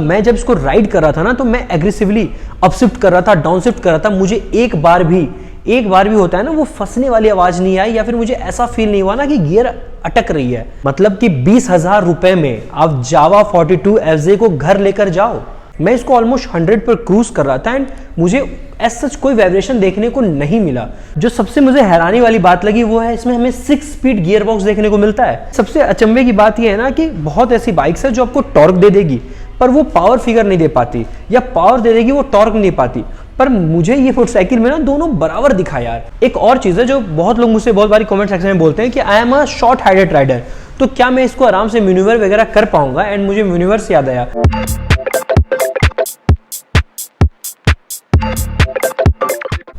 मैं जब इसको राइड कर रहा था ना, तो मैं एग्रेसिवली अपशिफ्ट कर रहा था, डाउनशिफ्ट कर रहा था, मुझे एक बार भी होता है ना वो फंसने वाली आवाज नहीं आई, या फिर मुझे ऐसा फील नहीं हुआ ना कि गियर अटक रही है। मतलब कि 20,000 रुपए में आप जावा 42 FJ को घर लेकर जाओ। मैं इसको ऑलमोस्ट 100 पर क्रूज कर रहा था एंड मुझे एज सच कोई वाइब्रेशन देखने को नहीं मिला। जो सबसे मुझे हैरानी वाली बात लगी वो है इसमें हमें 6 स्पीड गियर बॉक्स देखने को मिलता है। सबसे अचंभे की बात यह है ना कि बहुत ऐसी बाइक्स है जो आपको टॉर्क दे देगी पर वो पावर फिगर नहीं दे पाती, या पावर दे देगी वो टॉर्क नहीं दे पाती। पर मुझे ये मोटरसाइकिल में ना दोनों बराबर दिखा यार। एक और चीज है जो बहुत लोग मुझसे बहुत बारी कमेंट सेक्शन में बोलते हैं कि I am a short heighted rider, तो क्या मैं इसको आराम से मैन्यूवर वगैरह कर पाऊंगा। एंड मुझे मैन्यूवर से याद आया,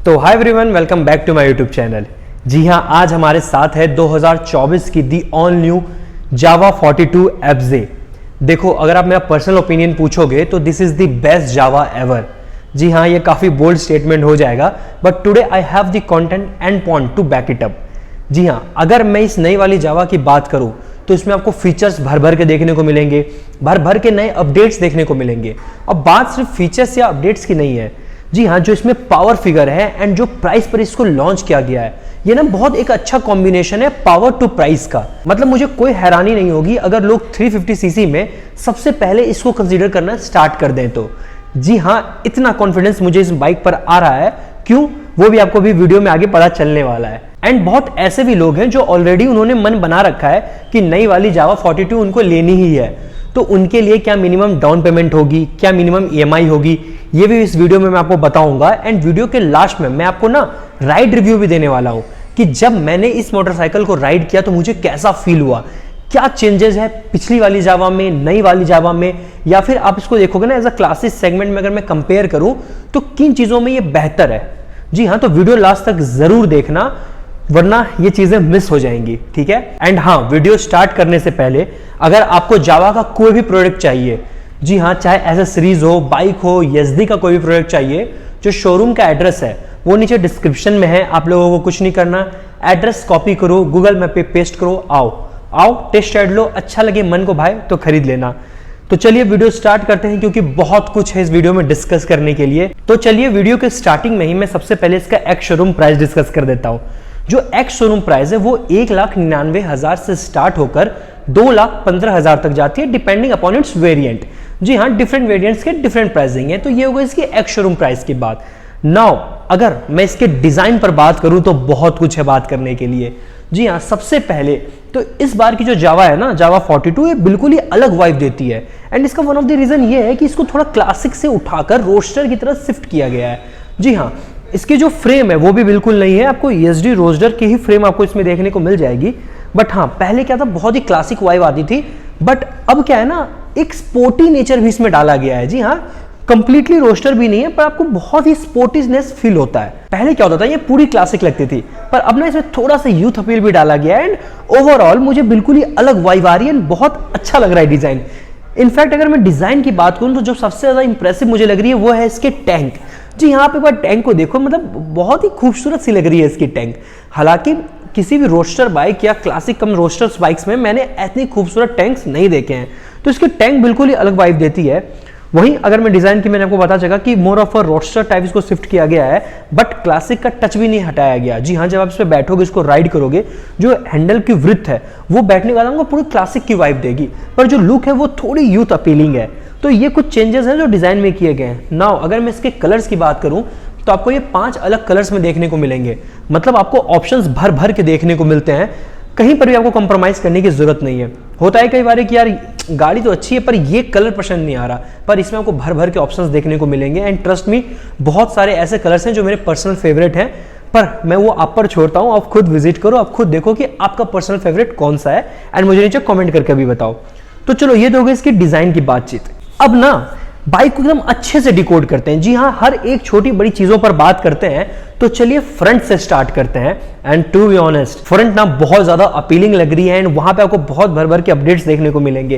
तो hi everyone, welcome back to my YouTube channel. जी हाँ, आज हमारे साथ है 2024 की the all new Jawa 42 FJ। देखो, अगर आप मेरा पर्सनल ओपिनियन पूछोगे तो this is the best Jawa ever. जी हाँ, ये काफी बोल्ड स्टेटमेंट हो जाएगा, but today I have the content and point to back it up. जी हाँ, अगर मैं इस नई वाली जावा की बात करूं तो इसमें आपको फीचर्स भर भर के देखने को मिलेंगे, भर भर के नए अपडेट्स देखने को मिलेंगे। अब बात सिर्फ फीचर्स या अपडेट्स की नहीं है। जी हाँ, जो इसमें पावर फिगर है एंड जो प्राइस पर इसको लॉन्च किया गया है, ये ना बहुत एक अच्छा कॉम्बिनेशन है पावर टू प्राइस का। मतलब मुझे कोई हैरानी नहीं होगी अगर लोग 350cc में सबसे पहले इसको कंसीडर करना स्टार्ट कर दें तो। जी हाँ, इतना कॉन्फिडेंस मुझे इस बाइक पर आ रहा है, क्यों वो भी आपको भी वीडियो में आगे पता चलने वाला है। एंड बहुत ऐसे भी लोग हैं जो ऑलरेडी उन्होंने मन बना रखा है कि नई वाली जावा 42 उनको लेनी ही है, तो उनके लिए क्या मिनिमम डाउन पेमेंट होगी, क्या मिनिमम EMI होगी, ये भी इस वीडियो में मैं आपको बताऊंगा। एंड वीडियो के लास्ट में मैं आपको ना राइड रिव्यू भी देने वाला हूं कि जब मैंने इस मोटरसाइकिल को राइड किया तो मुझे कैसा फील हुआ, क्या चेंजेस है पिछली वाली जावा में, नई वाली जावा में, या फिर आप इसको देखोगे ना एज अ क्लासिक सेगमेंट में अगर मैं कंपेयर करूं तो किन चीजों में ये बेहतर है। जी हाँ, तो वीडियो लास्ट तक जरूर देखना, वरना ये चीजें मिस हो जाएंगी, ठीक है। एंड हाँ, वीडियो स्टार्ट करने से पहले अगर आपको जावा का कोई भी प्रोडक्ट चाहिए, जी हाँ, चाहे एसेसरीज हो, बाइक हो, एसडी का कोई भी प्रोडक्ट चाहिए, जो शोरूम का एड्रेस है वो नीचे डिस्क्रिप्शन में है। आप लोगों को कुछ नहीं करना, एड्रेस कॉपी करो, गूगल मैप पे पेस्ट करो, आओ टेस्ट राइड लो, अच्छा लगे, मन को भाए तो खरीद लेना। तो चलिए वीडियो स्टार्ट करते हैं, क्योंकि बहुत कुछ है इस वीडियो में डिस्कस करने के लिए। तो चलिए वीडियो के स्टार्टिंग में ही मैं सबसे पहले इसका एक्स शोरूम प्राइस डिस्कस कर देता हूं। जो एक्स शोरूम प्राइस है वो 1,99,000 से स्टार्ट होकर 2,15,000 तक जाती है, डिपेंडिंग अपॉन इट्स वेरिएंट। जी हाँ, डिफरेंट वेरिएंट्स के डिफरेंट प्राइसिंग है। तो ये होगा इसकी एक्स शोरूम प्राइस की बात। नाउ अगर मैं इसके डिजाइन पर बात करूं तो बहुत कुछ है बात करने के लिए। जी हाँ, सबसे पहले तो इस बार की जो जावा है ना, जावा 42, ये बिल्कुल ही अलग वाइब देती है। एंड इसका वन ऑफ द रीजन ये है कि इसको थोड़ा क्लासिक से उठाकर रोस्टर की तरफ शिफ्ट किया गया है। जी हाँ, इसकी जो फ्रेम है वो भी बिल्कुल नहीं है, आपको ESD रोस्टर की ही फ्रेम आपको इसमें देखने को मिल जाएगी। बट हाँ, पहले क्या था, बहुत ही क्लासिक वाइब आती थी, बट अब क्या है ना, एक स्पोर्टी नेचर भी इसमें डाला गया है। जी हाँ, कंप्लीटली रोस्टर भी नहीं है, पर आपको बहुत ही स्पोर्टीनेस फील होता है। पहले क्या होता था, ये पूरी क्लासिक लगती थी, पर अब ना इसमें थोड़ा सा यूथ अपील भी डाला गया है। एंड ओवरऑल मुझे बिल्कुल ही अलग वाइब आ रही है, बहुत अच्छा लग रहा है डिजाइन। इनफैक्ट अगर मैं डिजाइन की बात करूं तो जो सबसे ज्यादा इंप्रेसिव मुझे लग रही है वो है इसके टैंक। जी हाँ, आप एक बार टैंक को देखो, मतलब बहुत ही खूबसूरत सी लग रही है इसकी टैंक। हालांकि किसी भी रोस्टर बाइक या क्लासिक कम रोस्टर्स बाइक्स में मैंने इतनी खूबसूरत टैंक्स नहीं देखे हैं, तो इसके टैंक बिल्कुल ही अलग वाइब देती है। वहीं अगर मैं डिजाइन की, मैंने आपको पता चला कि more of a rooster type इसको शिफ्ट किया गया है, बट क्लासिक का टच भी नहीं हटाया गया। जी हाँ, जब आप इस पर बैठोगे, इसको राइड करोगे, जो हैंडल की वृत्त है वो बैठने वाला आपको पूरी क्लासिक की वाइब देगी, पर जो लुक है वो थोड़ी यूथ अपीलिंग है। तो ये कुछ चेंजेस हैं जो डिजाइन में किए गए हैं। नाउ अगर मैं इसके कलर्स की बात करूं तो आपको ये 5 अलग कलर्स में देखने को मिलेंगे। मतलब आपको ऑप्शंस भर भर के देखने को मिलते हैं, कहीं पर भी आपको कंप्रोमाइज करने की जरूरत नहीं है। होता है कई बार कि यार गाड़ी तो अच्छी है पर ये कलर पसंद नहीं आ रहा, पर इसमें आपको भर भर के ऑप्शंस देखने को मिलेंगे। एंड ट्रस्ट मी, बहुत सारे ऐसे कलर्स हैं जो मेरे पर्सनल फेवरेट हैं, पर मैं वो आप पर छोड़ता हूं। आप खुद विजिट करो, आप खुद देखो कि आपका पर्सनल फेवरेट कौन सा है, एंड मुझे नीचे कमेंट करके भी बताओ। तो चलो, ये तो हो गई इसकी डिजाइन की बातचीत। अब ना बाइक को एकदम अच्छे से डिकोड करते हैं। जी हाँ, हर एक छोटी बड़ी चीजों पर बात करते हैं। तो चलिए फ्रंट से स्टार्ट करते हैं। And to be honest, front ना बहुत ज्यादा अपीलिंग लग रही है, एंड वहां पे आपको बहुत भर भर के अपडेट्स देखने को मिलेंगे।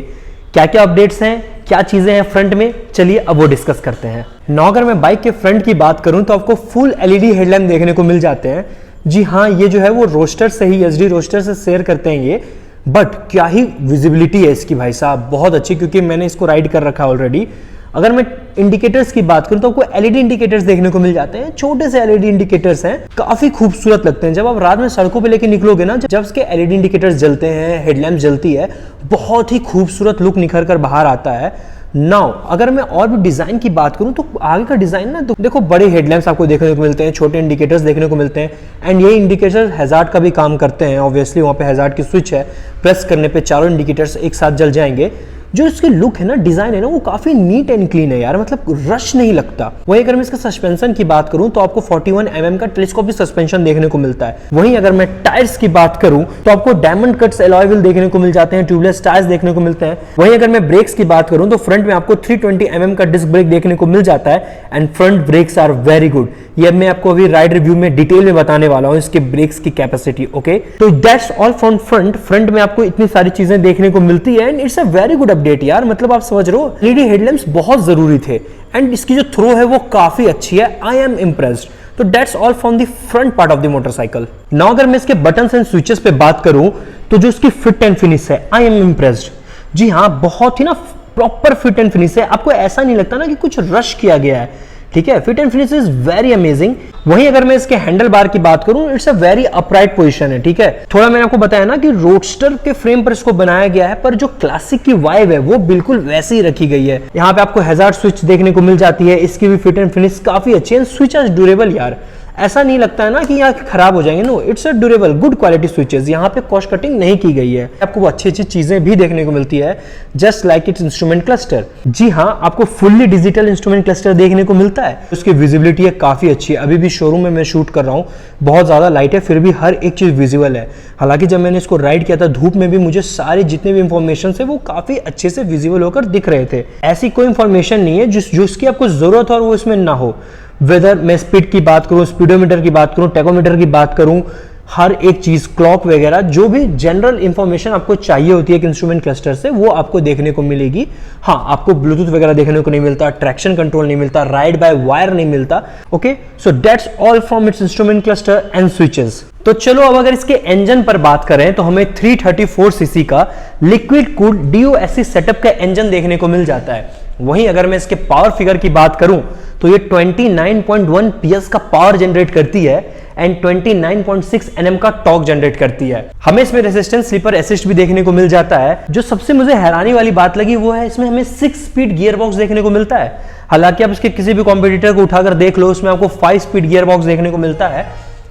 क्या क्या अपडेट्स हैं, क्या चीजें हैं फ्रंट में, चलिए अब वो डिस्कस करते हैं। नौ अगर मैं बाइक के फ्रंट की बात करूं तो आपको फुल LED हेडलैम्प देखने को मिल जाते हैं। जी हाँ, ये जो है वो रोस्टर से ही, SD रोस्टर से शेयर करते हैं ये, बट क्या ही विजिबिलिटी है इसकी भाई साहब, बहुत अच्छी, क्योंकि मैंने इसको राइड कर रखा है ऑलरेडी। अगर मैं इंडिकेटर्स की बात करूं तो आपको एलईडी इंडिकेटर्स देखने को मिल जाते हैं, छोटे से एलईडी इंडिकेटर्स हैं, काफी खूबसूरत लगते हैं। जब आप रात में सड़कों पे लेके निकलोगे ना, जब उसके एलईडी इंडिकेटर्स जलते हैं, हेडलैम्प जलती है, बहुत ही खूबसूरत लुक निखर कर बाहर आता है। नाउ अगर मैं और भी डिजाइन की बात करूं तो आगे का डिजाइन ना, तो देखो बड़े हेडलैम्प्स आपको देखने को मिलते हैं, छोटे इंडिकेटर्स देखने को मिलते हैं, एंड ये इंडिकेटर्स हैजार्ड का भी काम करते हैं। ऑब्वियसली वहां पे हैजार्ड की स्विच है, प्रेस करने पे चारों इंडिकेटर्स एक साथ जल जाएंगे। जो इसके लुक है ना, डिजाइन है ना, वो काफी नीट एंड क्लीन है यार, मतलब रश नहीं लगता। वहीं अगर मैं इसका सस्पेंशन की बात करूं तो आपको 41 mm का टेलीस्कोपिक सस्पेंशन देखने को मिलता है। वहीं अगर मैं टायर्स की बात करूं तो आपको डायमंड कट्स एलॉय व्हील देखने को मिल जाते हैं, ट्यूबलेस टायर्स देखने को मिलते हैं। वहीं अगर मैं ब्रेक्स की बात करूं तो फ्रंट में आपको 320 mm का डिस्क ब्रेक देखने को मिल जाता है, and front brakes are very good. ये मैं आपको अभी राइड रिव्यू में डिटेल में बताने वाला हूं, इसके ब्रेक्स की कैपेसिटी। ओके, तो दैट्स ऑल फ्रॉम फ्रंट में आपको इतनी सारी चीजें देखने को मिलती है, and it's a very good update यार। मतलब आप समझ रहे हो, एलईडी हेडलैम्प्स बहुत जरूरी थे, एंड इसकी जो थ्रो है वो काफी अच्छी है। I am impressed. तो that's all from the front part of the motorcycle. Now अगर मैं इसके बटन्स एंड स्विचेस पे बात करूं तो जो इसकी फिट एंड फिनिश है, आई एम इम्प्रेस्ड। जी हाँ, बहुत ही ना प्रॉपर फिट एंड फिनिश है, आपको ऐसा नहीं लगता ना कि कुछ रश किया गया है। ठीक है, fit and finish is very amazing. वहीं अगर मैं इसके हैंडल बार की बात करूं, it's a very upright position है। ठीक है, थोड़ा मैंने आपको बताया ना कि रोडस्टर के फ्रेम पर इसको बनाया गया है, पर जो क्लासिक की वाइब है वो बिल्कुल वैसी ही रखी गई है। यहाँ पे आपको हैजार्ड स्विच देखने को मिल जाती है, इसकी भी फिट एंड फिनिश काफी अच्छी है। स्विच इज ड्यूरेबल यार, ऐसा नहीं लगता है ना कि यहाँ खराब हो जाएंगे। No, it's a durable good quality switches, यहाँ पे कॉस्ट कटिंग नहीं की गई है। आपको वो अच्छी अच्छी चीजें भी देखने को मिलती है, just like its instrument cluster. जी हाँ, आपको फुल्ली डिजिटल इंस्ट्रूमेंट क्लस्टर देखने को मिलता है। उसकी विजिबिलिटी है काफी अच्छी है। अभी भी शोरूम में मैं शूट कर रहा हूँ, बहुत ज्यादा लाइट है, फिर भी हर एक चीज विजिबल है। हालांकि जब मैंने इसको राइड किया था धूप में भी, मुझे सारे जितने भी इंफॉर्मेशन है वो काफी अच्छे से विजिबल होकर दिख रहे थे। ऐसी कोई इंफॉर्मेशन नहीं है जिसकी आपको जरूरत हो और वो इसमें ना हो। वेदर मैं स्पीड की बात करूं, स्पीडोमीटर की बात करूं, टेकोमीटर की बात करूं, हर एक चीज, क्लॉक वगैरह, जो भी जनरल इंफॉर्मेशन आपको चाहिए होती है एक इंस्ट्रूमेंट क्लस्टर से, वो आपको देखने को मिलेगी। हाँ, आपको ब्लूटूथ वगैरह देखने को नहीं मिलता, ट्रैक्शन कंट्रोल नहीं मिलता, राइड बाय वायर नहीं मिलता। Okay, so that's all from its instrument cluster and switches. तो चलो अब अगर इसके इंजन पर बात करें तो हमें 334 सीसी का लिक्विड कूल्ड DOSC सेटअप का इंजन देखने को मिल जाता है। वहीं अगर मैं इसके पावर फिगर की बात करूं तो ये 29.1 PS का पावर जनरेट करती है, एंड 29.6 Nm का टॉर्क जनरेट करती है। हमें इसमें रेजिस्टेंस स्लीपर असिस्ट भी देखने को मिल जाता है। जो सबसे मुझे हैरानी वाली बात लगी वो है इसमें हमें 6 स्पीड गियर बॉक्स देखने को मिलता है। हालांकि आप इसके किसी भी कॉम्पिटिटर को उठाकर देख लो, उसमें आपको 5 स्पीड गियर बॉक्स देखने को मिलता है।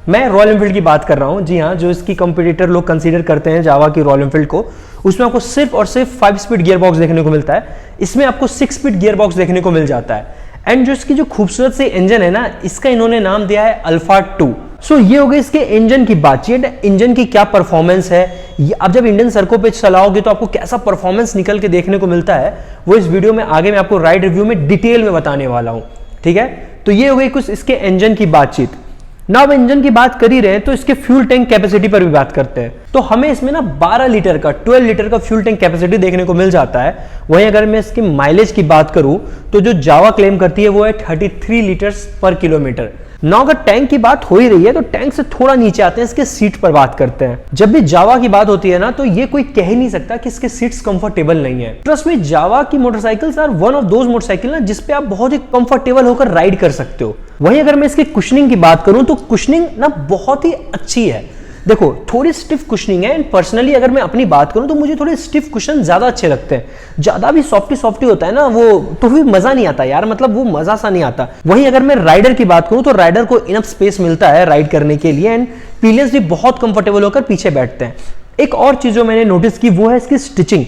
मैं रॉयल एनफील्ड की बात कर रहा हूं। जी हाँ, जो इसकी कंपटीटर लोग कंसीडर करते हैं जावा की रॉयल एनफील्ड को, उसमें आपको सिर्फ और सिर्फ 5 स्पीड गियर बॉक्स देखने को मिलता है। इसमें आपको 6 स्पीड गियर बॉक्स देखने को मिल जाता है। एंड जो इसकी जो खूबसूरत से इंजन है ना, इसका इन्होंने नाम दिया है अल्फा 2। सो ये हो गई इसके इंजन की बातचीत। इंजन की क्या परफॉर्मेंस है, अब जब इंडियन सड़कों पे चलाओगे तो आपको कैसा परफॉर्मेंस निकल के देखने को मिलता है, वो इस वीडियो में आगे मैं आपको राइड रिव्यू में डिटेल में बताने वाला हूं। ठीक है, तो ये हो गई कुछ इसके इंजन की बातचीत। ना अब इंजन की बात कर ही रहे हैं तो इसके फ्यूल टैंक कैपेसिटी पर भी बात करते हैं। तो हमें इसमें ना 12 लीटर का 12 लीटर का फ्यूल टैंक कैपेसिटी देखने को मिल जाता है। वहीं अगर मैं इसकी माइलेज की बात करूं तो जो जावा क्लेम करती है वो है 33 लीटर्स पर किलोमीटर। ना अगर टैंक की बात हो ही रही है तो टैंक से थोड़ा नीचे आते हैं, इसके सीट पर बात करते हैं। जब भी जावा की बात होती है ना तो ये कोई कह ही नहीं सकता कि इसके सीट्स कंफर्टेबल नहीं है। ट्रस्ट में, जावा की motorcycles are one of those motorcycle ना जिसपे आप बहुत ही कंफर्टेबल होकर राइड कर सकते हो। वहीं अगर मैं इसकी कुशनिंग की बात करूं तो कुशनिंग ना बहुत ही अच्छी है। देखो, थोड़ी स्टिफ कुशनिंग है, एंड पर्सनली अगर मैं अपनी बात करूं तो मुझे थोड़े स्टिफ कुशन ज्यादा अच्छे लगते हैं। ज्यादा भी सॉफ्टी होता है ना वो तो भी मजा नहीं आता यार, मतलब वो मजा सा नहीं आता। वहीं अगर मैं राइडर की बात करूं तो राइडर को इनफ स्पेस मिलता है राइड करने के लिए, एंड पिलियंस भी बहुत कंफर्टेबल होकर पीछे बैठते हैं। एक और चीज जो मैंने नोटिस की वो है इसकी स्टिचिंग।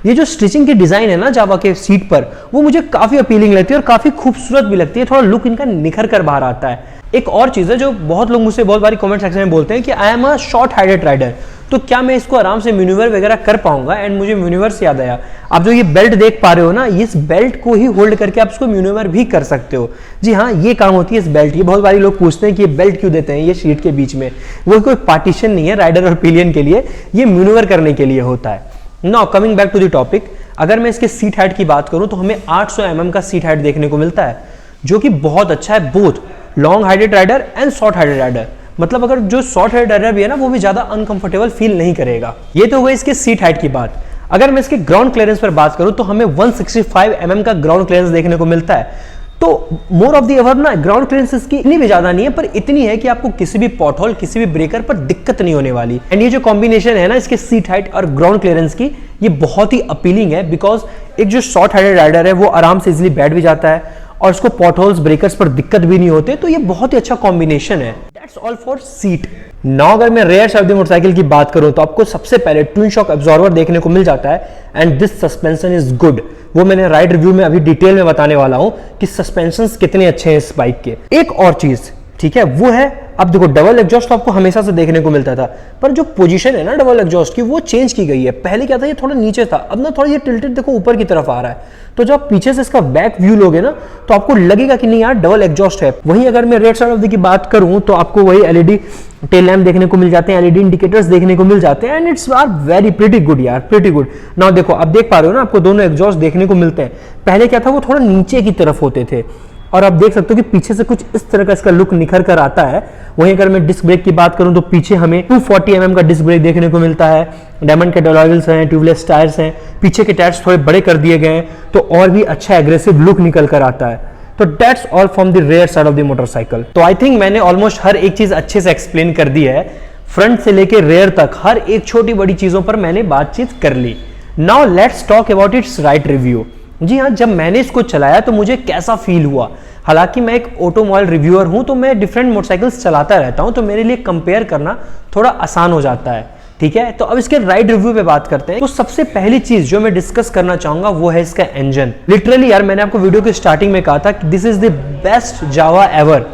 ये जो स्टिचिंग की डिजाइन है ना जावा के सीट पर, वो मुझे काफी अपीलिंग लगती है और काफी खूबसूरत भी लगती है। थोड़ा लुक इनका निखर कर बाहर आता है। एक और चीज है जो बहुत लोग मुझसे बहुत बारी कमेंट सेक्शन में बोलते हैं कि I am a short heighted rider, तो क्या मैं इसको आराम से मैन्यूवर वगैरह कर पाऊंगा। एंड मुझे मैन्यूवर से याद आया, आप जो ये बेल्ट देख पा रहे हो ना, इस बेल्ट को ही होल्ड करके आप इसको मैन्यूवर भी कर सकते हो। जी हाँ, ये काम होती है इस बेल्ट की। बहुत बारी लोग पूछते हैं कि ये बेल्ट क्यों देते हैं ये सीट के बीच में। वो कोई पार्टीशन नहीं है राइडर और पिलियन के लिए, ये मैन्यूवर करने के लिए होता है। Now coming back to the topic, अगर मैं इसके सीट हाइट की बात करूं तो हमें 800 mm का सीट हाइट देखने को मिलता है, जो कि बहुत अच्छा है, both long heighted rider and short heighted rider. मतलब अगर जो शॉर्ट हाइडेड राइडर भी है ना वो भी ज्यादा अनकंफर्टेबल फील नहीं करेगा। ये तो हुआ इसके सीट हाइट की बात। अगर मैं इसके ग्राउंड क्लियरेंस पर बात करूं तो हमें 165 mm का ग्राउंड क्लियरेंस देखने को मिलता है। तो मोर ऑफ दी एवर ना ग्राउंड क्लियरेंस इसकी इतनी भी ज्यादा नहीं है, पर इतनी है कि आपको किसी भी पॉटहोल, किसी भी ब्रेकर पर दिक्कत नहीं होने वाली। एंड ये जो कॉम्बिनेशन है ना इसके सीट हाइट और ग्राउंड क्लियरेंस की, ये बहुत ही अपीलिंग है, बिकॉज एक जो शॉर्ट हाइटेड राइडर है वो आराम से इजिली बैठ भी जाता है और इसको पॉटहोल्स, ब्रेकर्स पर दिक्कत भी नहीं होते। तो ये बहुत ही अच्छा कॉम्बिनेशन है। That's all for seat. Now अगर मैं रेयर साइड मोटरसाइकिल की बात करूं तो आपको सबसे पहले ट्विन शॉक एब्जॉर्बर देखने को मिल जाता है and this suspension is good. वो मैंने राइड रिव्यू में अभी डिटेल में बताने वाला हूं कि सस्पेंशंस कितने अच्छे हैं इस बाइक के। एक और चीज, ठीक है, वो है, अब देखो डबल एग्जॉस्ट आपको हमेशा से देखने को मिलता था, पर जो पोजीशन है ना डबल एग्जॉस्ट की वो चेंज की गई है। पहले क्या था, ये थोड़ा नीचे था, अब ना थोड़ा ये टिल्टेड देखो ऊपर की तरफ आ रहा है। तो जब आप पीछे से इसका बैक व्यू लोगे ना तो आपको लगेगा कि नहीं यार डबल एग्जॉस्ट है। वहीं अगर मैं red side of the key बात करूं तो आपको वही एलईडी टेल लैम्प देखने को मिल जाते हैं, एलईडी इंडिकेटर्स देखने को मिल जाते हैं and it's are very pretty good यार, प्रीटी गुड। नाउ देखो आप देख पा रहे हो ना, आपको दोनों एग्जॉस्ट देखने को मिलते हैं। पहले क्या था, वो थोड़ा नीचे की तरफ होते थे और आप देख सकते हो कि पीछे से कुछ इस तरह का इसका लुक निखर कर आता है। वहीं अगर मैं डिस्क ब्रेक की बात करूं तो पीछे हमें 240 mm का डिस्क ब्रेक देखने को मिलता है। डायमंड के डॉलॉयल्स हैं, ट्यूबलेस टायर्स हैं, पीछे के टायर्स थोड़े बड़े कर दिए गए हैं तो और भी अच्छा एग्रेसिव लुक निकल कर आता है। तो that's all from the rear side of the motorcycle. तो आई थिंक मैंने ऑलमोस्ट हर एक चीज अच्छे से एक्सप्लेन कर दी है, फ्रंट से लेके रेयर तक हर एक छोटी बड़ी चीजों पर मैंने बातचीत कर ली। Now let's talk about its ride review. जी हाँ, जब मैंने इसको चलाया तो मुझे कैसा फील हुआ। हालांकि मैं एक ऑटोमोबाइल रिव्यूअर हूं तो मैं डिफरेंट मोटरसाइकिल्स चलाता रहता हूं, तो मेरे लिए कंपेयर करना थोड़ा आसान हो जाता है। ठीक है, तो अब इसके राइड रिव्यू पे बात करते हैं। तो सबसे पहली चीज जो मैं डिस्कस करना चाहूंगा वो है इसका इंजन। लिटरली यार मैंने आपको वीडियो के स्टार्टिंग में कहा था कि this is the best Jawa ever,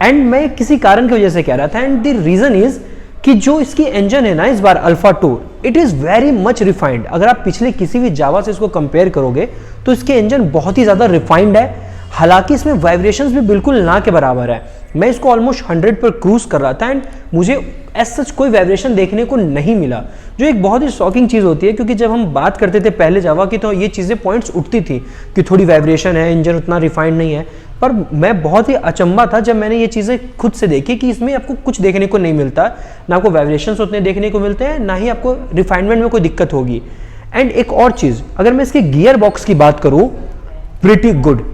and मैं किसी कारण की वजह से कह रहा था, एंड द रीजन इज कि जो इसकी इंजन है ना इस बार alpha 2, it is very much refined. अगर आप पिछले किसी भी जावा से इसको कंपेयर करोगे तो इसके इंजन बहुत ही ज्यादा रिफाइंड है। हालांकि इसमें वाइब्रेशंस भी बिल्कुल ना के बराबर है। मैं इसको ऑलमोस्ट 100 पर क्रूज कर रहा था एंड मुझे एज सच कोई वाइब्रेशन देखने को नहीं मिला, जो एक बहुत ही शॉकिंग चीज़ होती है, क्योंकि जब हम बात करते थे पहले जावा की तो ये चीज़ें पॉइंट्स उठती थी कि थोड़ी वाइब्रेशन है, इंजन उतना रिफाइंड नहीं है। पर मैं बहुत ही अचंभा था जब मैंने ये चीज़ें खुद से देखी कि इसमें आपको कुछ देखने को नहीं मिलता, ना आपको वाइब्रेशंस उतने देखने को मिलते हैं, ना ही आपको रिफाइनमेंट में कोई दिक्कत होगी। एंड एक और चीज़, अगर मैं इसके गियर बॉक्स की बात करूँ, प्रीटी गुड।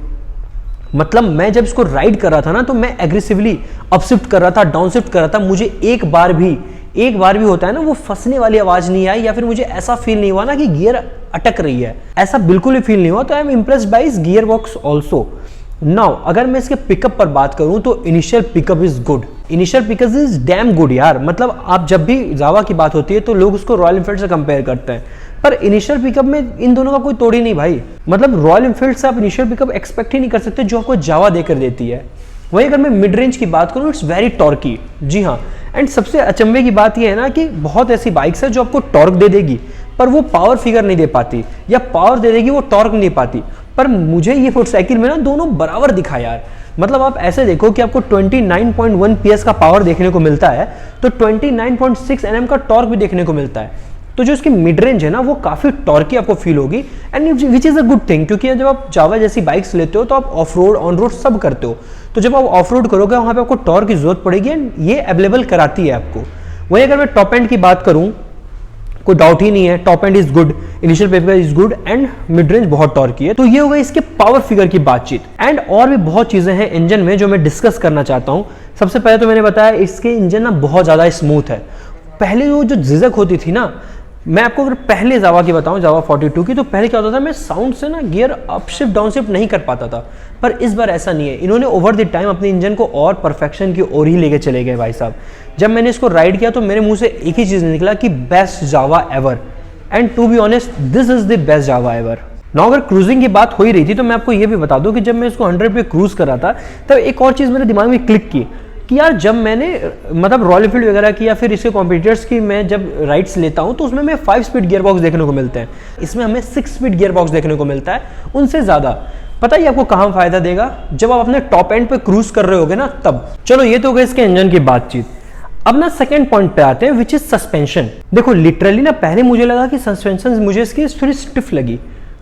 मतलब मैं जब इसको राइड कर रहा था ना तो मैं एग्रेसिवली अपशिफ्ट कर रहा था, डाउनशिफ्ट कर रहा था, मुझे एक बार भी होता है ना वो फंसने वाली आवाज नहीं आई, या फिर मुझे ऐसा फील नहीं हुआ ना कि गियर अटक रही है, ऐसा बिल्कुल भी फील नहीं हुआ। तो आई एम इम्प्रेस्ड बाय इस गियर बॉक्स ऑल्सो। नाउ अगर मैं इसके पिकअप पर बात करूं तो initial pickup is good, initial pickup is damn good यार। मतलब आप जब भी जावा की बात होती है तो लोग उसको रॉयल एनफील्ड से कंपेयर करते हैं, पर इनिशियल पिकअप में इन दोनों का कोई तोड़ ही नहीं भाई। मतलब रॉयल एनफील्ड से आप इनिशियल पिकअप एक्सपेक्ट ही नहीं कर सकते जो आपको जावा देकर देती है। वहीं अगर मैं मिड रेंज की बात करूं, इट्स वेरी टॉर्की। जी हाँ, एंड सबसे अचंभे की बात यह है ना कि बहुत ऐसी बाइक्स है जो आपको टॉर्क दे देगी पर वो पावर फिगर नहीं दे पाती, या पावर दे देगी वो टॉर्क नहीं पाती। पर मुझे ये मोटरसाइकिल में ना दोनों बराबर दिखा यार। मतलब आप ऐसे देखो कि आपको 29.1 PS का पावर देखने को मिलता है तो 29.6 Nm का टॉर्क भी देखने को मिलता है। तो जो इसकी मिड रेंज है ना वो काफी टॉर्की आपको फील होगी, and which is a good thing, क्योंकि जब आप जावा जैसी बाइक्स लेते हो तो आप ऑफ रोड, ऑन रोड सब करते हो। तो जब आप ऑफ रोड करोगे वहां पे आपको टॉर्क की जरूरत पड़ेगी, एंड ये अवेलेबल कराती है आपको। वहीं अगर मैं टॉप एंड की बात करूं, कोई डाउट ही नहीं है, top and is good, initial paper is good and mid range बहुत टॉर्की है। तो ये हो गई इसके पावर फिगर की बातचीत। एंड और भी बहुत चीजें हैं इंजन में जो मैं डिस्कस करना चाहता हूं। सबसे पहले तो मैंने बताया इसके इंजन ना बहुत ज्यादा स्मूथ है। पहले वो जो झिझक होती थी ना, मैं आपको अगर पहले जावा की बताऊं, जावा 42 की, तो पहले क्या होता था, मैं साउंड से ना गियर अपशिफ्ट डाउनशिफ्ट नहीं कर पाता था। पर इस बार ऐसा नहीं है, इन्होंने ओवर द टाइम अपने इंजन को और परफेक्शन की ओर ही लेके चले गए भाई साहब। जब मैंने इसको राइड किया तो मेरे मुंह से एक ही चीज निकला कि best Jawa ever, and to be honest this is the best Jawa ever. Now अगर क्रूजिंग की बात हो ही रही थी तो मैं आपको ये भी बता दूं कि जब मैं इसको 100 पे क्रूज कर रहा था तब एक और चीज मेरे दिमाग में क्लिक की कि यार जब मैंने मतलब रॉयल एनफील्ड वगैरह की या फिर इसके कॉम्पिटिटर्स की मैं जब राइड्स लेता हूं तो उसमें मैं 5 स्पीड गियर बॉक्स देखने को मिलते हैं, इसमें हमें 6 स्पीड गियर बॉक्स देखने को मिलता है उनसे ज्यादा। पता ही आपको कहां फायदा देगा, जब आप अपने टॉप एंड पे क्रूज कर रहे होगे ना तब। चलो ये तो हो गई इसके इंजन की बातचीत। अब ना सेकंड पॉइंट पे आते हैं विच इज सस्पेंशन। देखो लिटरली ना पहले मुझे लगा कि सस्पेंशन मुझे इसकी थोड़ी स्टिफ लगी,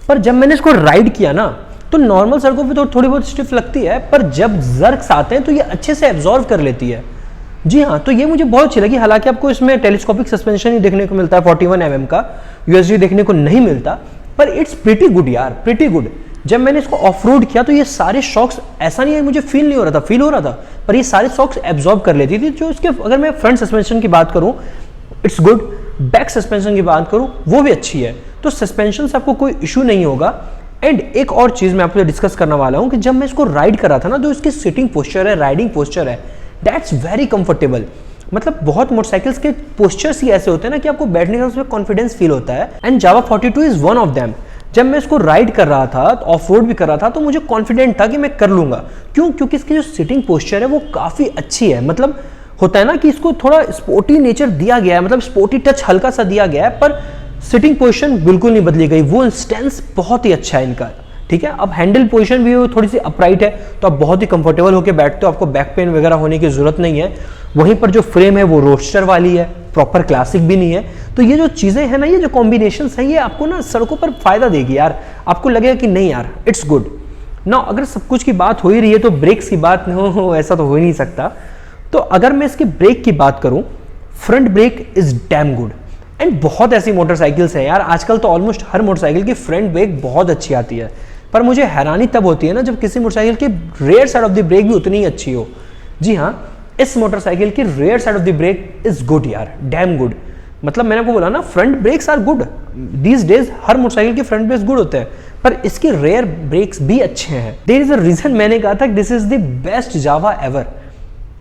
पर जब मैंने इसको राइड किया ना तो नॉर्मल सड़कों पे तो थोड़ी बहुत स्टिफ लगती है, पर जब जर्क्स आते हैं तो ये अच्छे से एब्जॉर्व कर लेती है। जी हाँ, तो ये मुझे बहुत अच्छी लगी। हालांकि आपको इसमें टेलीस्कोपिक सस्पेंशन ही देखने को मिलता है 41 mm का, यूएसडी देखने को नहीं मिलता, पर इट्स प्रीटी गुड यार, प्रीटी गुड। जब मैंने इसको ऑफ रोड किया तो ये सारे शॉक्स, ऐसा नहीं है मुझे फील नहीं हो रहा था, फील हो रहा था, पर ये सारे शॉक्स एब्जॉर्ब कर लेती थी। जो इसके, अगर मैं फ्रंट सस्पेंशन की बात करूं इट्स गुड, बैक सस्पेंशन की बात करूं वो भी अच्छी है, तो सस्पेंशन से आपको कोई इशू नहीं होगा। एंड एक और चीज मैं आपसे डिस्कस करने वाला हूं कि जब मैं इसको राइड कर रहा था ना, तो इसकी सिटिंग पोस्चर है, राइडिंग पोस्चर है, दैट्स वेरी कंफर्टेबल। मतलब बहुत मोटरसाइकिल्स के पोस्चर्स ही ऐसे होते हैं ना कि आपको बैठने का उसमें कॉन्फिडेंस फील होता है, and Java 42 is one of them. जब मैं इसको राइड कर रहा था, ऑफ रोड भी कर रहा था, तो मुझे कॉन्फिडेंट था कि मैं कर लूंगा। क्यों? क्योंकि इसकी जो सिटिंग पोस्चर है वो काफी अच्छी है। मतलब होता है ना कि इसको थोड़ा स्पोर्टी नेचर दिया गया है, मतलब स्पोर्टी टच हल्का सा दिया गया है, पर सिटिंग पोजीशन बिल्कुल नहीं बदली गई। वो स्टैंस बहुत ही अच्छा है इनका, ठीक है। अब हैंडल पोजीशन भी थोड़ी सी अपराइट है, तो आप बहुत ही कंफर्टेबल होकर बैठते हो, आपको बैक पेन वगैरह होने की जरूरत नहीं है। वहीं पर जो फ्रेम है वो रोडस्टर वाली है, प्रॉपर क्लासिक भी नहीं है। तो ये जो चीजें हैं ना, ये जो कॉम्बिनेशन है, ये आपको ना सड़कों पर फायदा देगी यार। आपको लगेगा कि नहीं यार इट्स गुड ना। अगर सब कुछ की बात हो ही रही है तो ब्रेक्स की बात हो ऐसा तो हो ही नहीं सकता। तो अगर मैं इसके ब्रेक की बात करूं, front brake is damn good. And बहुत ऐसी मोटरसाइकिल्स हैं यार, आजकल तो ऑलमोस्ट हर मोटरसाइकिल की फ्रंट ब्रेक बहुत अच्छी आती है, पर मुझे हैरानी तब होती है ना जब किसी मोटरसाइकिल की rear side of the brake भी उतनी ही अच्छी हो। जी हाँ, इस मोटरसाइकिल की rear side of the brake is good यार, डैम गुड। मतलब मैंने आपको बोला ना, front brakes are good these days, हर मोटरसाइकिल के फ्रंट ब्रेक्स गुड होते हैं, पर इसके रेयर ब्रेक्स भी अच्छे हैं। देयर इज अ रीजन मैंने कहा था this is the best Jawa ever.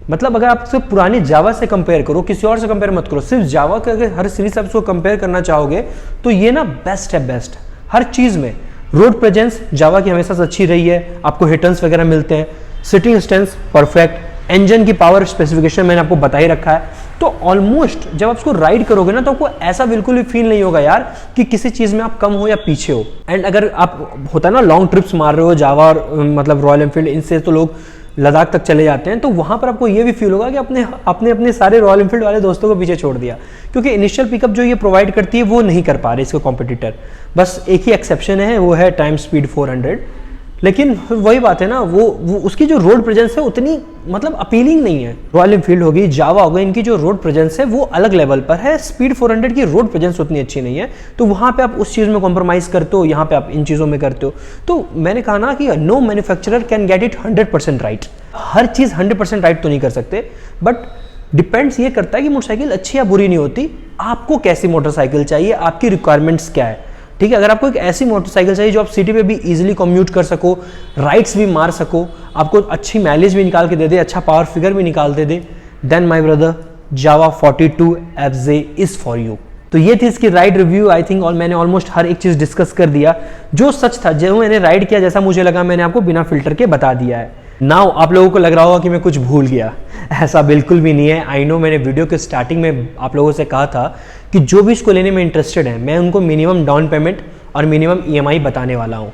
मतलब अगर आप सिर्फ पुरानी जावा से कंपेयर करो, किसी और से कंपेयर मत करो, सिर्फ जावा के अगर हर सीरीज से आप उसको कंपेयर करना चाहोगे तो ये ना बेस्ट है, बेस्ट हर चीज में। रोड प्रेजेंस जावा की हमेशा से अच्छी रही है, आपको हिटन्स वगैरह मिलते हैं, सिटिंग स्टैंस परफेक्ट, इंजन की पावर स्पेसिफिकेशन मैंने आपको बता ही रखा है। तो ऑलमोस्ट जब आप उसको राइड करोगे ना, तो आपको ऐसा बिल्कुल भी फील नहीं होगा यार कि किसी चीज में आप कम हो या पीछे हो। एंड अगर आप होता है ना लॉन्ग ट्रिप्स मार रहे हो जावा और मतलब रॉयल एनफील्ड, इनसे तो लोग लद्दाख तक चले जाते हैं, तो वहां पर आपको ये भी फील होगा कि अपने सारे रॉयल एनफील्ड वाले दोस्तों को पीछे छोड़ दिया, क्योंकि इनिशियल पिकअप जो ये प्रोवाइड करती है वो नहीं कर पा रहे इसके कॉम्पिटिटर। बस एक ही एक्सेप्शन है, वो है टाइम स्पीड 400। लेकिन वही बात है ना, वो उसकी जो रोड प्रेजेंस है उतनी मतलब अपीलिंग नहीं है। रॉयल एनफील्ड होगी, जावा होगा, इनकी जो रोड प्रेजेंस है वो अलग लेवल पर है, स्पीड 400 की रोड प्रेजेंस उतनी अच्छी नहीं है। तो वहां पे आप उस चीज में कॉम्प्रोमाइज करते हो, यहाँ पे आप इन चीजों में करते हो। तो मैंने कहा ना कि no manufacturer can get it 100% right. हर चीज 100% राइट तो नहीं कर सकते, बट डिपेंड्स ये करता है कि मोटरसाइकिल अच्छी या बुरी नहीं होती, आपको कैसी मोटरसाइकिल चाहिए, आपकी रिक्वायरमेंट्स क्या है, ठीक है। अगर आपको एक ऐसी मोटरसाइकिल चाहिए जो आप सिटी पे भी इजीली कम्यूट कर सको, राइड्स भी मार सको, आपको अच्छी माइलेज भी निकाल के दे दे, अच्छा पावर फिगर भी निकाल दे दे, then my brother Jawa 42 FZ is for you. तो ये थी इसकी राइड रिव्यू आई थिंक, और मैंने ऑलमोस्ट हर एक चीज डिस्कस कर दिया। जो सच था, जो मैंने राइड किया, जैसा मुझे लगा, मैंने आपको बिना फिल्टर के बता दिया है। नाउ आप लोगों को लग रहा होगा कि मैं कुछ भूल गया, ऐसा बिल्कुल भी नहीं है। आई नो, मैंने वीडियो के स्टार्टिंग में आप लोगों से कहा था कि जो भी इसको लेने में इंटरेस्टेड है, मैं उनको मिनिमम डाउन पेमेंट और मिनिमम EMI बताने वाला हूं।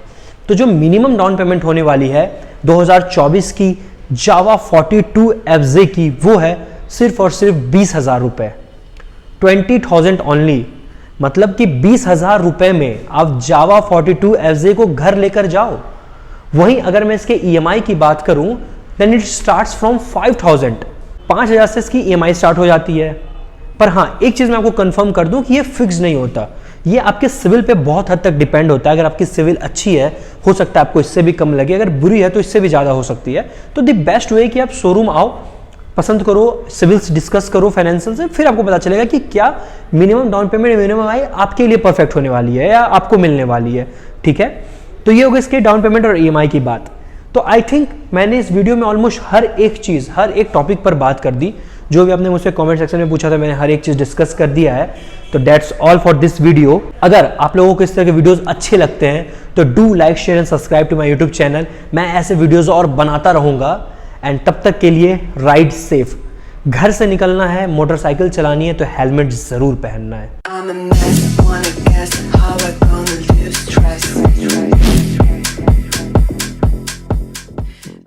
तो जो मिनिमम डाउन पेमेंट होने वाली है 2024 की जावा 42 FZ की, वो है सिर्फ और सिर्फ 20,000 रुपए, 20,000 ओनली। मतलब कि 20,000 रुपए में आप जावा 42 FZ को घर लेकर जाओ। वहीं अगर मैं इसके EMI की बात करूं, देन इट स्टार्ट्स फ्रॉम 5,000, 5,000 से इसकी EMI स्टार्ट हो जाती है। पर हाँ, एक चीज मैं आपको कंफर्म कर दूं कि ये फिक्स नहीं होता, ये आपके सिविल पे बहुत हद तक डिपेंड होता है। अगर आपकी सिविल अच्छी है, हो सकता है आपको इससे भी कम लगे, अगर बुरी है तो इससे भी ज्यादा हो सकती है। तो द बेस्ट वे कि आप शोरूम आओ, पसंद करो, सिविल्स डिस्कस करो फाइनेंशियल से, फिर आपको पता चलेगा कि क्या minimum down payment, minimum EMI आपके लिए परफेक्ट होने वाली है या आपको मिलने वाली है, ठीक है। तो ये होगा इसके डाउन पेमेंट और EMI की बात। तो आई थिंक मैंने इस वीडियो में ऑलमोस्ट हर एक चीज, हर एक टॉपिक पर बात कर दी। जो भी आपने मुझसे कमेंट सेक्शन में पूछा था, मैंने हर एक चीज डिस्कस कर दिया है। तो that's all for this video. अगर आप लोगों को इस तरह के वीडियोस अच्छे लगते हैं तो do like, share and subscribe to my YouTube channel. मैं ऐसे वीडियोस और बनाता रहूंगा। एंड तब तक के लिए राइड सेफ। घर से निकलना है, मोटरसाइकिल चलानी है तो हेलमेट जरूर पहनना है।